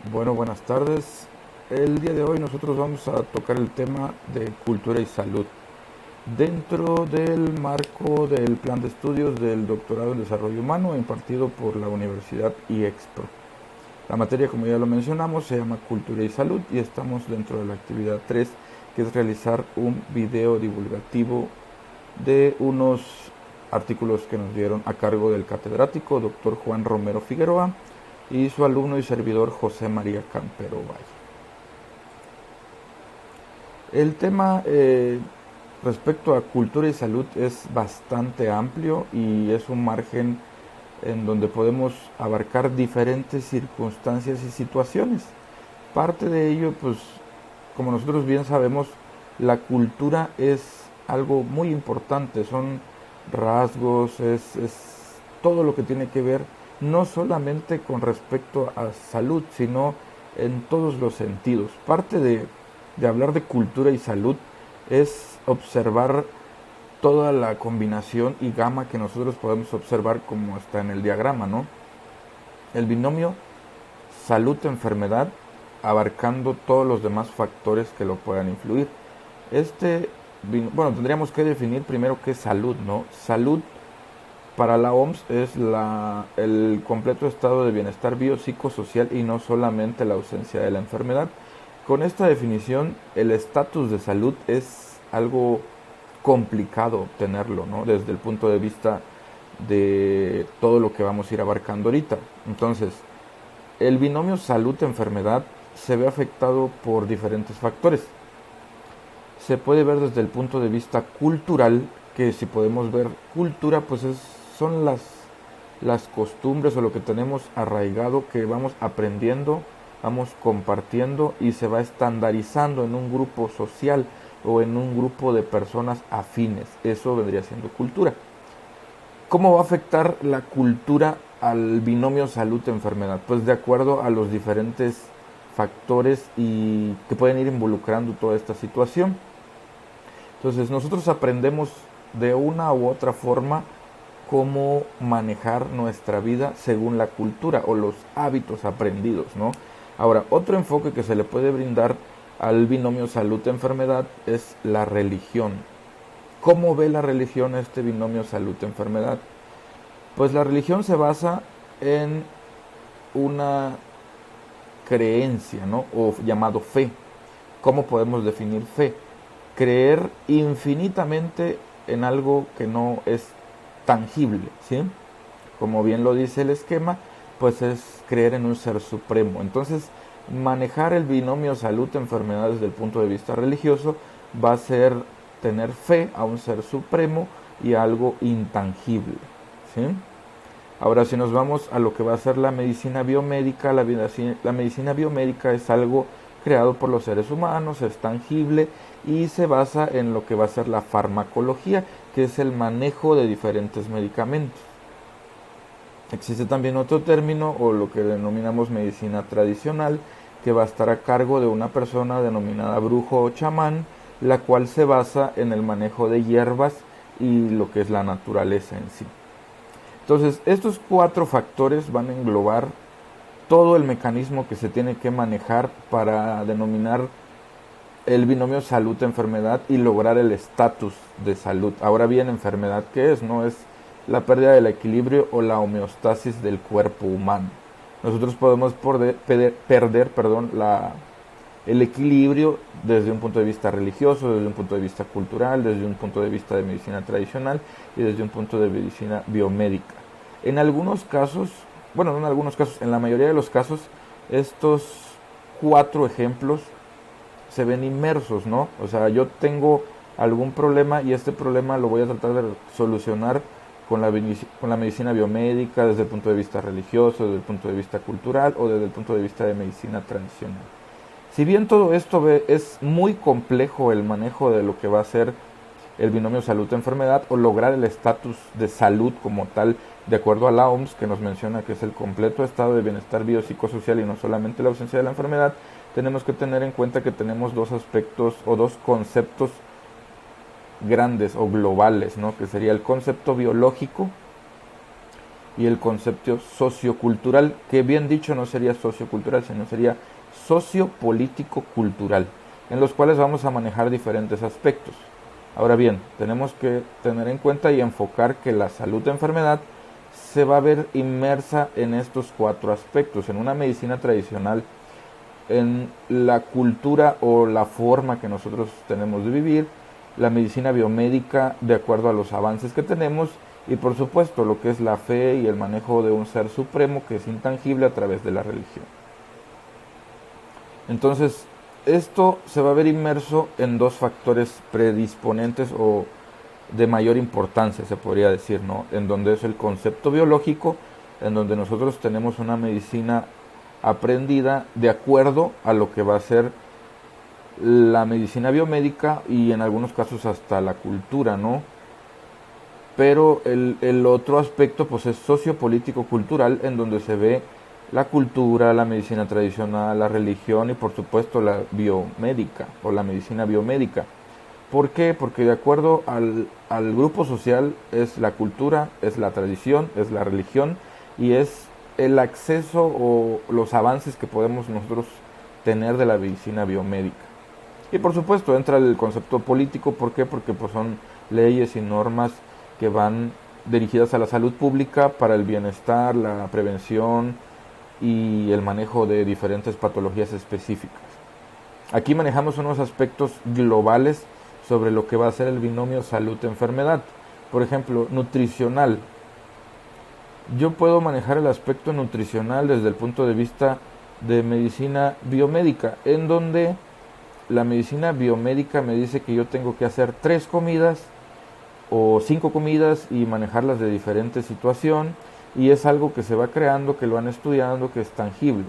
Bueno, buenas tardes. El día de hoy nosotros vamos a tocar el tema de cultura y salud dentro del marco del plan de estudios del doctorado en desarrollo humano impartido por la Universidad IEXPRO. La materia, como ya lo mencionamos, se llama cultura y salud y estamos dentro de la actividad 3, que es realizar un video divulgativo de unos artículos que nos dieron a cargo del catedrático doctor Juan Romero Figueroa y su alumno y servidor José María Campero Valle. El tema respecto a cultura y salud es bastante amplio y es un margen en donde podemos abarcar diferentes circunstancias y situaciones. Parte de ello, pues, como nosotros bien sabemos, la cultura es algo muy importante, son rasgos, es todo lo que tiene que ver no solamente con respecto a salud, sino en todos los sentidos. Parte de hablar de cultura y salud es observar toda la combinación y gama que nosotros podemos observar como está en el diagrama, ¿no? El binomio salud-enfermedad abarcando todos los demás factores que lo puedan influir. Bueno, tendríamos que definir primero qué es salud, ¿no? Salud para la OMS es el completo estado de bienestar biopsicosocial y no solamente la ausencia de la enfermedad. Con esta definición, el estatus de salud es algo complicado obtenerlo, ¿no? Desde el punto de vista de todo lo que vamos a ir abarcando ahorita. Entonces, el binomio salud-enfermedad se ve afectado por diferentes factores. Se puede ver desde el punto de vista cultural, que si podemos ver cultura, pues son las costumbres o lo que tenemos arraigado que vamos aprendiendo, vamos compartiendo y se va estandarizando en un grupo social o en un grupo de personas afines. Eso vendría siendo cultura. ¿Cómo va a afectar la cultura al binomio salud-enfermedad? Pues de acuerdo a los diferentes factores y que pueden ir involucrando toda esta situación. Entonces nosotros aprendemos de una u otra forma cómo manejar nuestra vida según la cultura o los hábitos aprendidos, ¿no? Ahora, otro enfoque que se le puede brindar al binomio salud-enfermedad es la religión. ¿Cómo ve la religión este binomio salud-enfermedad? Pues la religión se basa en una creencia, ¿no? O llamado fe. ¿Cómo podemos definir fe? Creer infinitamente en algo que no es tangible, ¿sí? Como bien lo dice el esquema, pues es creer en un ser supremo. Entonces, manejar el binomio salud-enfermedad desde el punto de vista religioso va a ser tener fe a un ser supremo y a algo intangible, ¿sí? Ahora, si nos vamos a lo que va a ser la medicina biomédica, la medicina biomédica es algo creado por los seres humanos, es tangible y se basa en lo que va a ser la farmacología, que es el manejo de diferentes medicamentos. Existe también otro término o lo que denominamos medicina tradicional, que va a estar a cargo de una persona denominada brujo o chamán, la cual se basa en el manejo de hierbas y lo que es la naturaleza en sí. Entonces, estos cuatro factores van a englobar todo el mecanismo que se tiene que manejar para denominar el binomio salud-enfermedad y lograr el estatus de salud. Ahora bien, enfermedad, ¿qué es? No es la pérdida del equilibrio o la homeostasis del cuerpo humano. Nosotros podemos perder el equilibrio desde un punto de vista religioso, desde un punto de vista cultural, desde un punto de vista de medicina tradicional y desde un punto de medicina biomédica. En algunos casos, bueno, no en algunos casos, en la mayoría de los casos, estos cuatro ejemplos se ven inmersos, ¿no? O sea, yo tengo algún problema y este problema lo voy a tratar de solucionar con la medicina biomédica desde el punto de vista religioso, desde el punto de vista cultural o desde el punto de vista de medicina tradicional. Si bien todo esto es muy complejo el manejo de lo que va a ser el binomio salud-enfermedad o lograr el estatus de salud como tal, de acuerdo a la OMS, que nos menciona que es el completo estado de bienestar biopsicosocial y no solamente la ausencia de la enfermedad, tenemos que tener en cuenta que tenemos dos aspectos o dos conceptos grandes o globales, ¿no? Que sería el concepto biológico y el concepto sociocultural, que bien dicho no sería sociocultural, sino sería sociopolítico-cultural, en los cuales vamos a manejar diferentes aspectos. Ahora bien, tenemos que tener en cuenta y enfocar que la salud-enfermedad se va a ver inmersa en estos cuatro aspectos, en una medicina tradicional, en la cultura o la forma que nosotros tenemos de vivir, la medicina biomédica de acuerdo a los avances que tenemos y por supuesto lo que es la fe y el manejo de un ser supremo que es intangible a través de la religión. Entonces, esto se va a ver inmerso en dos factores predisponentes o de mayor importancia, se podría decir, ¿no? En donde es el concepto biológico, en donde nosotros tenemos una medicina aprendida de acuerdo a lo que va a ser la medicina biomédica y en algunos casos hasta la cultura, ¿no? Pero el otro aspecto pues es sociopolítico cultural, en donde se ve la cultura, la medicina tradicional, la religión y por supuesto la biomédica o la medicina biomédica. ¿Por qué? Porque de acuerdo al grupo social es la cultura, es la tradición, es la religión y es el acceso o los avances que podemos nosotros tener de la medicina biomédica. Y por supuesto entra el concepto político, ¿por qué? Porque pues son leyes y normas que van dirigidas a la salud pública para el bienestar, la prevención y el manejo de diferentes patologías específicas. Aquí manejamos unos aspectos globales sobre lo que va a ser el binomio salud-enfermedad. Por ejemplo, nutricional. Yo puedo manejar el aspecto nutricional desde el punto de vista de medicina biomédica, en donde la medicina biomédica me dice que yo tengo que hacer 3 comidas o 5 comidas y manejarlas de diferente situación, y es algo que se va creando, que lo van estudiando, que es tangible.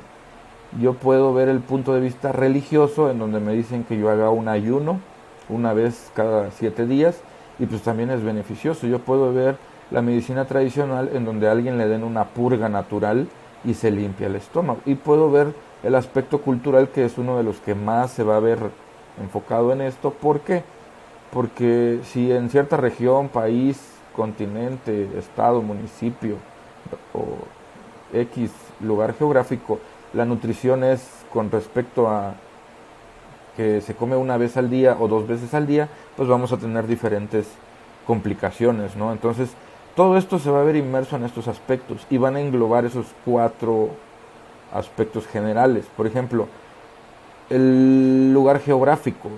Yo puedo ver el punto de vista religioso, en donde me dicen que yo haga un ayuno una vez cada 7 días y pues también es beneficioso. Yo puedo ver la medicina tradicional, en donde a alguien le den una purga natural y se limpia el estómago, y puedo ver el aspecto cultural, que es uno de los que más se va a ver enfocado en esto. ¿Por qué? Porque si en cierta región, país, continente, estado, municipio o X lugar geográfico, la nutrición es con respecto a que se come una vez al día o 2 veces al día, pues vamos a tener diferentes complicaciones, ¿no? Entonces, todo esto se va a ver inmerso en estos aspectos y van a englobar esos 4 aspectos generales. Por ejemplo, el lugar geográfico.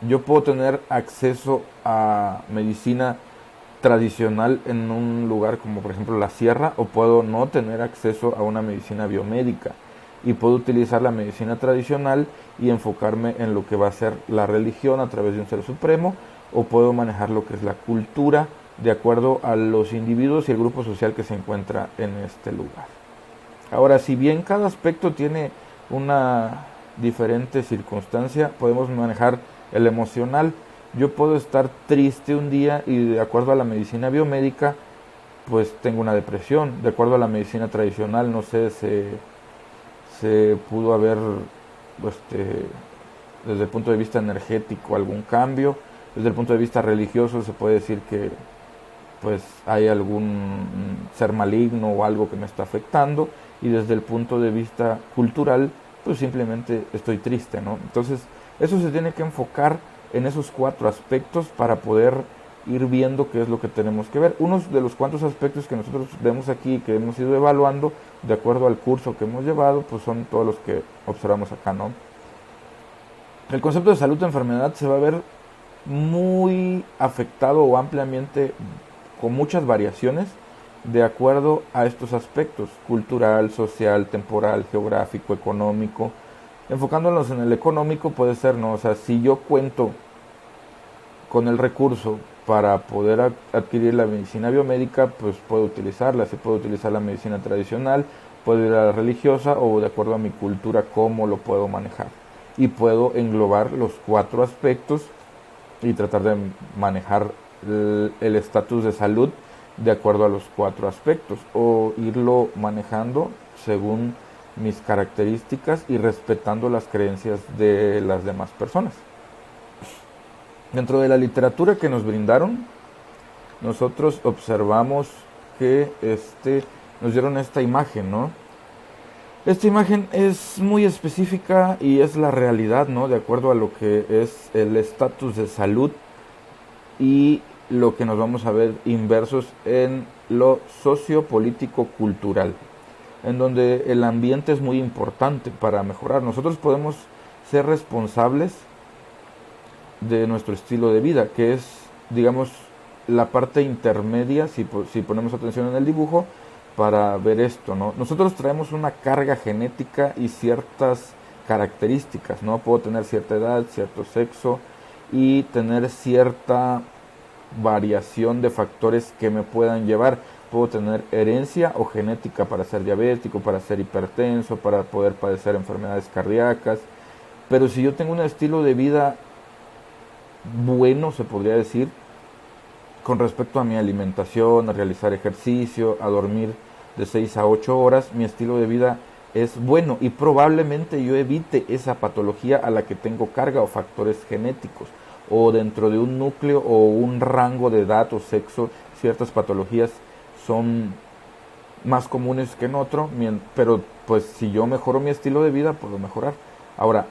Yo puedo tener acceso a medicina tradicional en un lugar como por ejemplo la sierra, o puedo no tener acceso a una medicina biomédica y puedo utilizar la medicina tradicional y enfocarme en lo que va a ser la religión a través de un ser supremo, o puedo manejar lo que es la cultura de acuerdo a los individuos y el grupo social que se encuentra en este lugar. Ahora, si bien cada aspecto tiene una diferente circunstancia, podemos manejar el emocional. Yo puedo estar triste un día y de acuerdo a la medicina biomédica pues tengo una depresión. De acuerdo a la medicina tradicional, no sé, se pudo haber desde el punto de vista energético algún cambio. Desde el punto de vista religioso se puede decir que pues hay algún ser maligno o algo que me está afectando, y desde el punto de vista cultural pues simplemente estoy triste, ¿no? Entonces eso se tiene que enfocar en esos 4 aspectos para poder ir viendo qué es lo que tenemos que ver. Unos de los cuantos aspectos que nosotros vemos aquí, que hemos ido evaluando de acuerdo al curso que hemos llevado, pues son todos los que observamos acá, ¿no? El concepto de salud-enfermedad se va a ver muy afectado o ampliamente con muchas variaciones de acuerdo a estos aspectos: cultural, social, temporal, geográfico, económico. Enfocándonos en el económico puede ser, ¿no? O sea, si yo cuento con el recurso para poder adquirir la medicina biomédica, pues puedo utilizarla. Si puedo utilizar la medicina tradicional, puedo ir a la religiosa, o de acuerdo a mi cultura cómo lo puedo manejar. Y puedo englobar los 4 aspectos y tratar de manejar el estatus de salud de acuerdo a los 4 aspectos, o irlo manejando según mis características y respetando las creencias de las demás personas. Dentro de la literatura que nos brindaron, nosotros observamos que nos dieron esta imagen, ¿no? Esta imagen es muy específica y es la realidad, ¿no? De acuerdo a lo que es el estatus de salud y lo que nos vamos a ver inversos en lo sociopolítico-cultural, en donde el ambiente es muy importante para mejorar. Nosotros podemos ser responsables de nuestro estilo de vida, que es, digamos, la parte intermedia, si ponemos atención en el dibujo, para ver esto, ¿no? Nosotros traemos una carga genética y ciertas características, ¿no? Puedo tener cierta edad, cierto sexo y tener cierta variación de factores que me puedan llevar. Puedo tener herencia o genética para ser diabético, para ser hipertenso, para poder padecer enfermedades cardíacas. Pero si yo tengo un estilo de vida bueno, se podría decir, con respecto a mi alimentación, a realizar ejercicio, a dormir de 6 a 8 horas, mi estilo de vida es bueno y probablemente yo evite esa patología a la que tengo carga o factores genéticos, o dentro de un núcleo o un rango de edad o sexo, ciertas patologías son más comunes que en otro, pero pues si yo mejoro mi estilo de vida puedo mejorar. Ahora,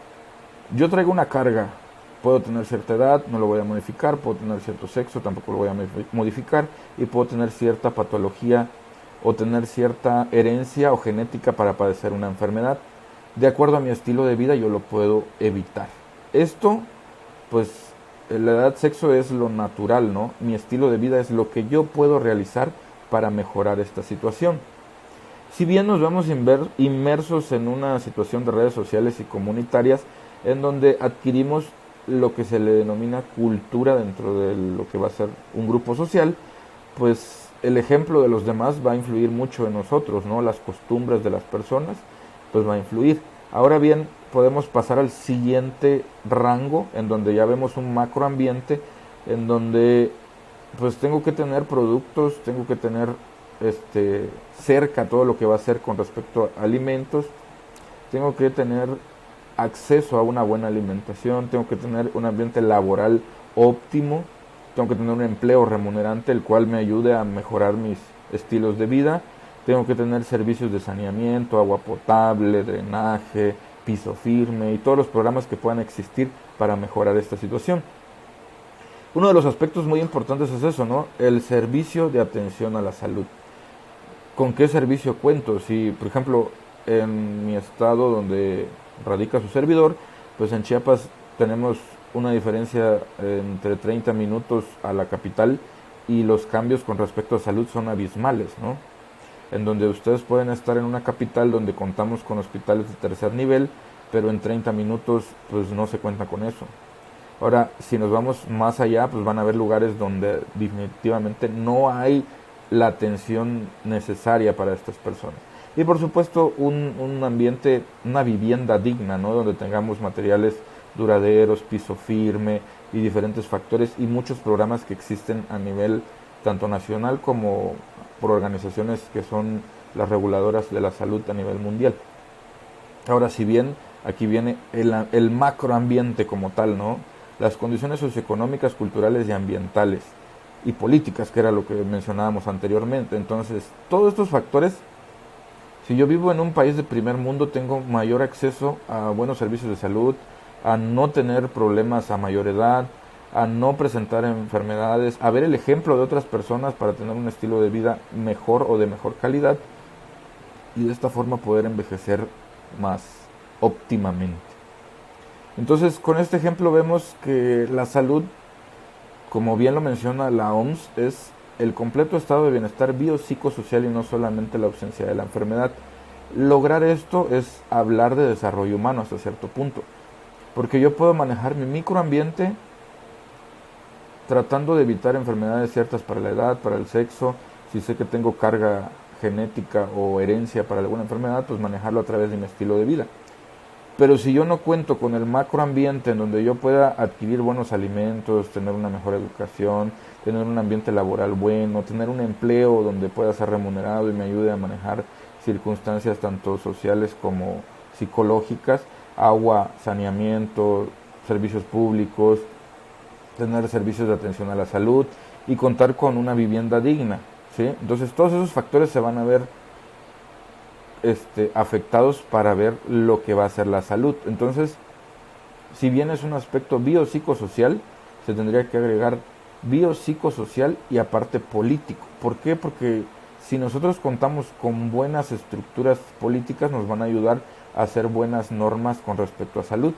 yo traigo una carga, puedo tener cierta edad, no lo voy a modificar, puedo tener cierto sexo, tampoco lo voy a modificar, y puedo tener cierta patología o tener cierta herencia o genética para padecer una enfermedad. De acuerdo a mi estilo de vida yo lo puedo evitar. Esto, pues, la edad, sexo es lo natural, ¿no? Mi estilo de vida es lo que yo puedo realizar para mejorar esta situación. Si bien nos vemos inmersos en una situación de redes sociales y comunitarias en donde adquirimos lo que se le denomina cultura dentro de lo que va a ser un grupo social, pues el ejemplo de los demás va a influir mucho en nosotros, ¿no? Las costumbres de las personas, pues va a influir. Ahora bien, podemos pasar al siguiente rango, en donde ya vemos un macroambiente, en donde pues tengo que tener productos, tengo que tener cerca todo lo que va a ser con respecto a alimentos, tengo que tener acceso a una buena alimentación, tengo que tener un ambiente laboral óptimo, tengo que tener un empleo remunerante el cual me ayude a mejorar mis estilos de vida, tengo que tener servicios de saneamiento, agua potable, drenaje, piso firme y todos los programas que puedan existir para mejorar esta situación. Uno de los aspectos muy importantes es eso, ¿no? El servicio de atención a la salud. ¿Con qué servicio cuento? Si, por ejemplo, en mi estado donde radica su servidor, pues en Chiapas tenemos una diferencia entre 30 minutos a la capital y los cambios con respecto a salud son abismales, ¿no? En donde ustedes pueden estar en una capital donde contamos con hospitales de tercer nivel, pero en 30 minutos pues no se cuenta con eso. Ahora, si nos vamos más allá, pues van a haber lugares donde definitivamente no hay la atención necesaria para estas personas. Y por supuesto un ambiente, una vivienda digna, ¿no? Donde tengamos materiales duraderos, piso firme y diferentes factores y muchos programas que existen a nivel tanto nacional como por organizaciones que son las reguladoras de la salud a nivel mundial. Ahora, si bien aquí viene el macroambiente como tal, ¿no? Las condiciones socioeconómicas, culturales y ambientales y políticas, que era lo que mencionábamos anteriormente. Entonces, todos estos factores, si yo vivo en un país de primer mundo, tengo mayor acceso a buenos servicios de salud, a no tener problemas a mayor edad, a no presentar enfermedades, a ver el ejemplo de otras personas para tener un estilo de vida mejor o de mejor calidad y de esta forma poder envejecer más óptimamente. Entonces, con este ejemplo vemos que la salud, como bien lo menciona la OMS, es el completo estado de bienestar biopsicosocial y no solamente la ausencia de la enfermedad. Lograr esto es hablar de desarrollo humano hasta cierto punto, porque yo puedo manejar mi microambiente tratando de evitar enfermedades ciertas para la edad, para el sexo. Si sé que tengo carga genética o herencia para alguna enfermedad, pues manejarlo a través de mi estilo de vida. Pero si yo no cuento con el macroambiente en donde yo pueda adquirir buenos alimentos, tener una mejor educación, tener un ambiente laboral bueno, tener un empleo donde pueda ser remunerado y me ayude a manejar circunstancias tanto sociales como psicológicas, agua, saneamiento, servicios públicos, tener servicios de atención a la salud y contar con una vivienda digna. ¿sí? Entonces todos esos factores se van a ver afectados para ver lo que va a ser la salud. Entonces, si bien es un aspecto biopsicosocial, se tendría que agregar biopsicosocial y aparte político. ¿Por qué? Porque si nosotros contamos con buenas estructuras políticas, nos van a ayudar a hacer buenas normas con respecto a salud.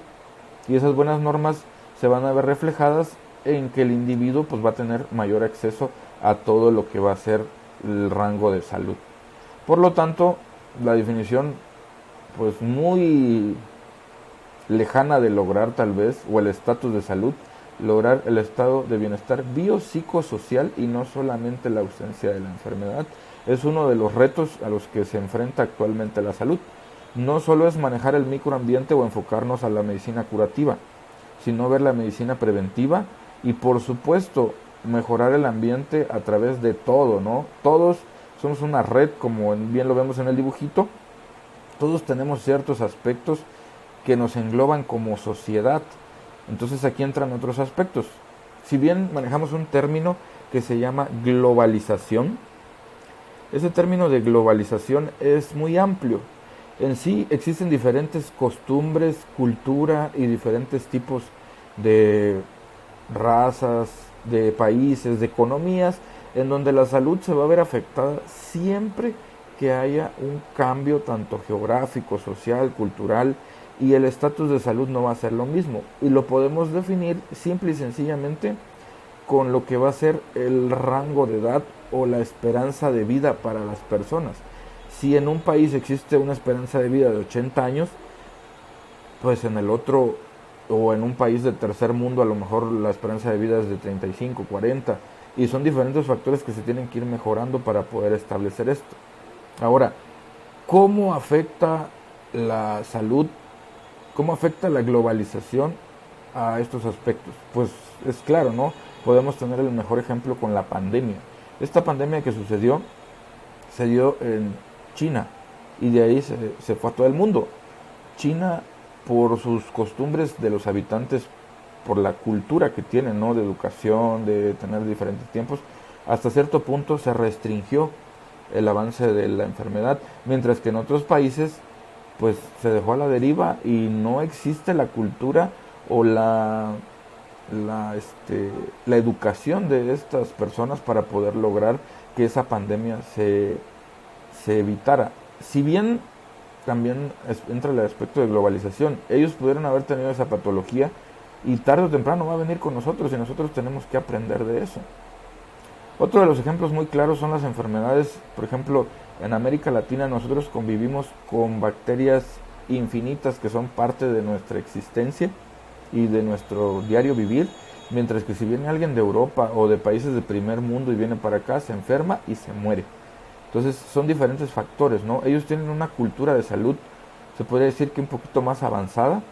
Y esas buenas normas se van a ver reflejadas en que el individuo pues va a tener mayor acceso a todo lo que va a ser el rango de salud. Por lo tanto, la definición pues muy lejana de lograr tal vez, o el estatus de salud, lograr el estado de bienestar biopsicosocial y no solamente la ausencia de la enfermedad, es uno de los retos a los que se enfrenta actualmente la salud. No solo es manejar el microambiente o enfocarnos a la medicina curativa, sino ver la medicina preventiva y por supuesto mejorar el ambiente a través de todo, ¿no? Todos somos una red, como bien lo vemos en el dibujito, todos tenemos ciertos aspectos que nos engloban como sociedad. Entonces aquí entran otros aspectos. Si bien manejamos un término que se llama globalización, ese término de globalización es muy amplio. En sí existen diferentes costumbres, cultura y diferentes tipos de razas, de países, de economías, en donde la salud se va a ver afectada siempre que haya un cambio tanto geográfico, social, cultural, y el estatus de salud no va a ser lo mismo. Y lo podemos definir simple y sencillamente con lo que va a ser el rango de edad o la esperanza de vida para las personas. Si en un país existe una esperanza de vida de 80 años, pues en el otro o en un país de tercer mundo a lo mejor la esperanza de vida es de 35, 40, y son diferentes factores que se tienen que ir mejorando para poder establecer esto. Ahora, ¿cómo afecta la salud, cómo afecta la globalización a estos aspectos? Pues es claro, ¿no? Podemos tener el mejor ejemplo con la pandemia. Esta pandemia que sucedió se dio en China y de ahí se fue a todo el mundo. China, por sus costumbres de los habitantes, por la cultura que tienen, ¿no? De educación, de tener diferentes tiempos, hasta cierto punto se restringió el avance de la enfermedad, mientras que en otros países pues se dejó a la deriva y no existe la cultura o la educación de estas personas para poder lograr que esa pandemia se evitara. Si bien también entra el aspecto de globalización, ellos pudieron haber tenido esa patología y tarde o temprano va a venir con nosotros y nosotros tenemos que aprender de eso. Otro de los ejemplos muy claros son las enfermedades. Por ejemplo, en América Latina nosotros convivimos con bacterias infinitas que son parte de nuestra existencia y de nuestro diario vivir, mientras que si viene alguien de Europa o de países de primer mundo y viene para acá, se enferma y se muere. Entonces son diferentes factores, ¿no? Ellos tienen una cultura de salud, se podría decir que un poquito más avanzada,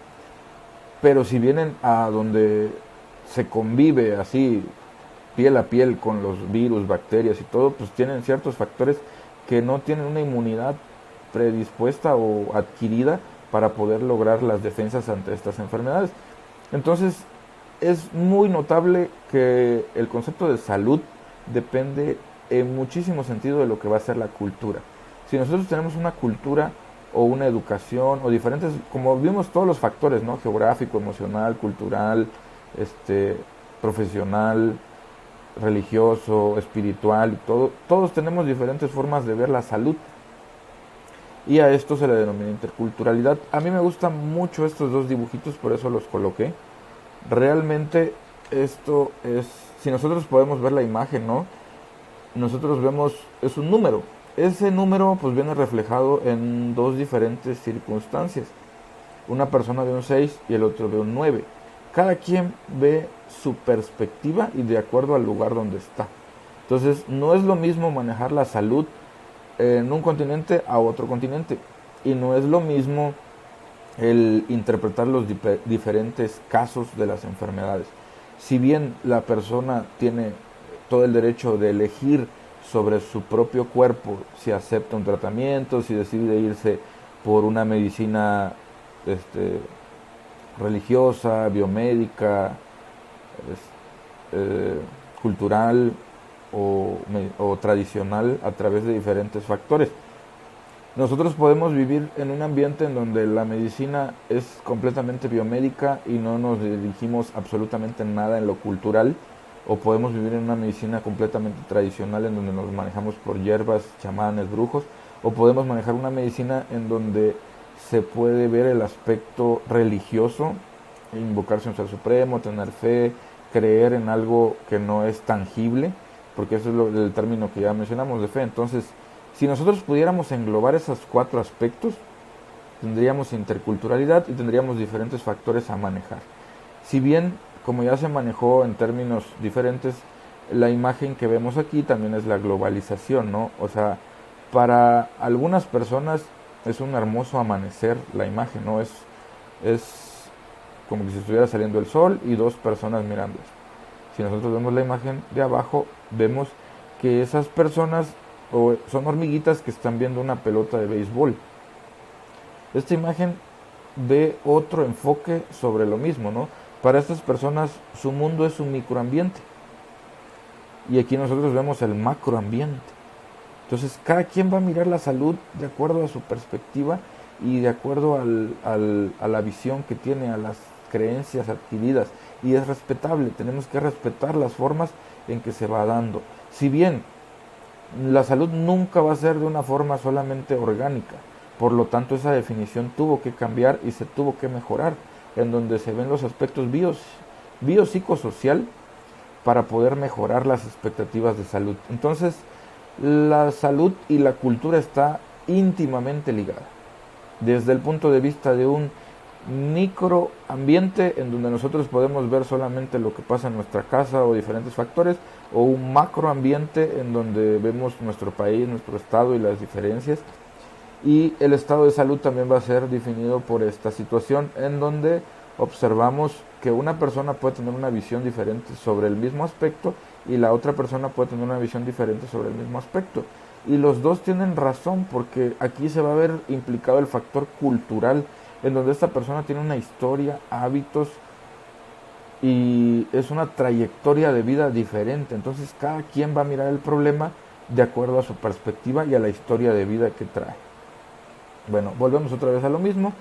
pero si vienen a donde se convive así piel a piel con los virus, bacterias y todo, pues tienen ciertos factores que no tienen una inmunidad predispuesta o adquirida para poder lograr las defensas ante estas enfermedades. Entonces, es muy notable que el concepto de salud depende en muchísimo sentido de lo que va a ser la cultura. Si nosotros tenemos una cultura o una educación o diferentes, como vimos todos los factores, ¿no? Geográfico, emocional, cultural, profesional, religioso, espiritual, y todo, todos tenemos diferentes formas de ver la salud y a esto se le denomina interculturalidad. A mí me gustan mucho estos dos dibujitos, por eso los coloqué. Realmente esto es, si nosotros podemos ver la imagen, ¿no? Nosotros vemos, es un número. Ese número pues viene reflejado en dos diferentes circunstancias. Una persona ve un 6 y el otro ve un 9. Cada quien ve su perspectiva y de acuerdo al lugar donde está. Entonces no es lo mismo manejar la salud en un continente a otro continente. Y no es lo mismo el interpretar los diferentes casos de las enfermedades. Si bien la persona tiene todo el derecho de elegir sobre su propio cuerpo si acepta un tratamiento, si decide irse por una medicina religiosa, biomédica, cultural, o tradicional a través de diferentes factores. Nosotros podemos vivir en un ambiente en donde la medicina es completamente biomédica y no nos dirigimos absolutamente nada en lo cultural, o podemos vivir en una medicina completamente tradicional en donde nos manejamos por hierbas, chamanes, brujos, o podemos manejar una medicina en donde se puede ver el aspecto religioso, invocarse a un ser supremo, tener fe, creer en algo que no es tangible, porque eso es el término que ya mencionamos de fe. Entonces, si nosotros pudiéramos englobar esos cuatro aspectos, tendríamos interculturalidad y tendríamos diferentes factores a manejar. Si bien, como ya se manejó en términos diferentes, la imagen que vemos aquí también es la globalización, ¿no? O sea, para algunas personas es un hermoso amanecer la imagen, ¿no? Es como que si estuviera saliendo el sol y dos personas mirando. Si nosotros vemos la imagen de abajo, vemos que esas personas son hormiguitas que están viendo una pelota de béisbol. Esta imagen ve otro enfoque sobre lo mismo, ¿no? Para estas personas su mundo es un microambiente y aquí nosotros vemos el macroambiente. Entonces cada quien va a mirar la salud de acuerdo a su perspectiva y de acuerdo a la visión que tiene, a las creencias adquiridas, y es respetable. Tenemos que respetar las formas en que se va dando. Si bien la salud nunca va a ser de una forma solamente orgánica, por lo tanto esa definición tuvo que cambiar y se tuvo que mejorar, en donde se ven los aspectos biopsicosocial para poder mejorar las expectativas de salud. Entonces, la salud y la cultura está íntimamente ligada, desde el punto de vista de un microambiente en donde nosotros podemos ver solamente lo que pasa en nuestra casa o diferentes factores, o un macroambiente en donde vemos nuestro país, nuestro estado y las diferencias. Y el estado de salud también va a ser definido por esta situación en donde observamos que una persona puede tener una visión diferente sobre el mismo aspecto y la otra persona puede tener una visión diferente sobre el mismo aspecto. Y los dos tienen razón, porque aquí se va a ver implicado el factor cultural, en donde esta persona tiene una historia, hábitos y es una trayectoria de vida diferente. Entonces cada quien va a mirar el problema de acuerdo a su perspectiva y a la historia de vida que trae. Bueno, volvemos otra vez a lo mismo.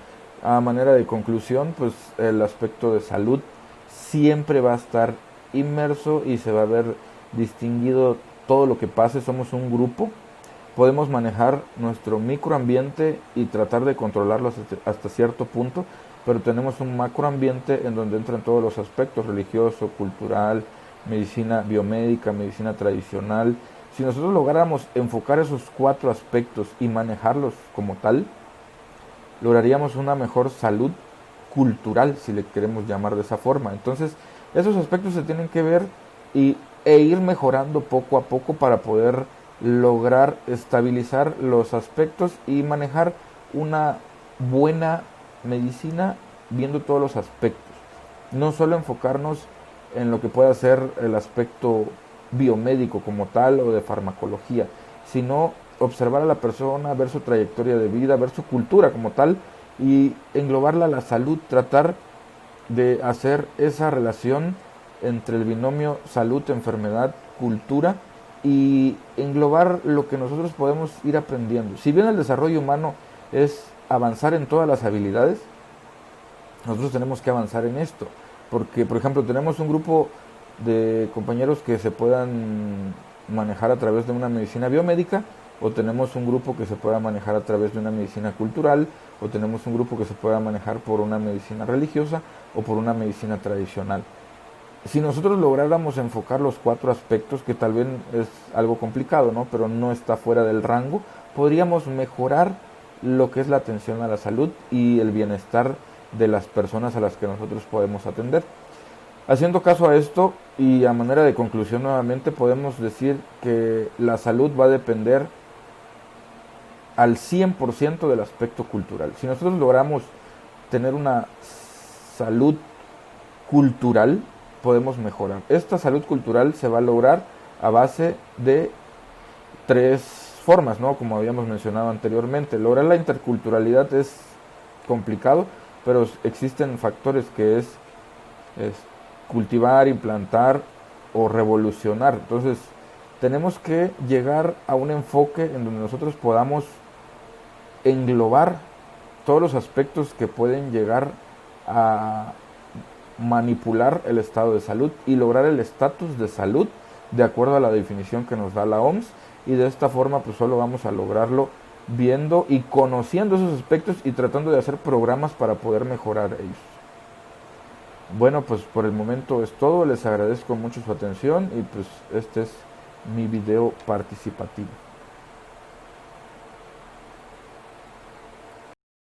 A manera de conclusión, pues el aspecto de salud siempre va a estar inmerso y se va a ver distinguido todo lo que pase. Somos un grupo, podemos manejar nuestro microambiente y tratar de controlarlo hasta cierto punto, pero tenemos un macroambiente en donde entran todos los aspectos: religioso, cultural, medicina biomédica, medicina tradicional. Si nosotros lográramos enfocar esos cuatro aspectos y manejarlos como tal, lograríamos una mejor salud cultural, si le queremos llamar de esa forma. Entonces, esos aspectos se tienen que ver e ir mejorando poco a poco para poder lograr estabilizar los aspectos y manejar una buena medicina viendo todos los aspectos. No solo enfocarnos en lo que pueda ser el aspecto biomédico como tal o de farmacología, sino observar a la persona, ver su trayectoria de vida, ver su cultura como tal y englobarla a la salud, tratar de hacer esa relación entre el binomio salud, enfermedad, cultura, y englobar lo que nosotros podemos ir aprendiendo. Si bien el desarrollo humano es avanzar en todas las habilidades, nosotros tenemos que avanzar en esto, porque por ejemplo tenemos un grupo de compañeros que se puedan manejar a través de una medicina biomédica, o tenemos un grupo que se pueda manejar a través de una medicina cultural, o tenemos un grupo que se pueda manejar por una medicina religiosa o por una medicina tradicional. Si nosotros lográramos enfocar los cuatro aspectos, que tal vez es algo complicado, ¿no?, pero no está fuera del rango, podríamos mejorar lo que es la atención a la salud y el bienestar de las personas a las que nosotros podemos atender. Haciendo caso a esto y a manera de conclusión nuevamente, podemos decir que la salud va a depender al 100% del aspecto cultural. Si nosotros logramos tener una salud cultural, podemos mejorar. Esta salud cultural se va a lograr a base de tres formas, ¿no?, como habíamos mencionado anteriormente. Lograr la interculturalidad es complicado, pero existen factores que es cultivar, implantar o revolucionar. Entonces, tenemos que llegar a un enfoque en donde nosotros podamos englobar todos los aspectos que pueden llegar a manipular el estado de salud y lograr el estatus de salud de acuerdo a la definición que nos da la OMS, y de esta forma pues solo vamos a lograrlo viendo y conociendo esos aspectos y tratando de hacer programas para poder mejorar ellos. Bueno, pues por el momento es todo, les agradezco mucho su atención y pues este es mi video participativo.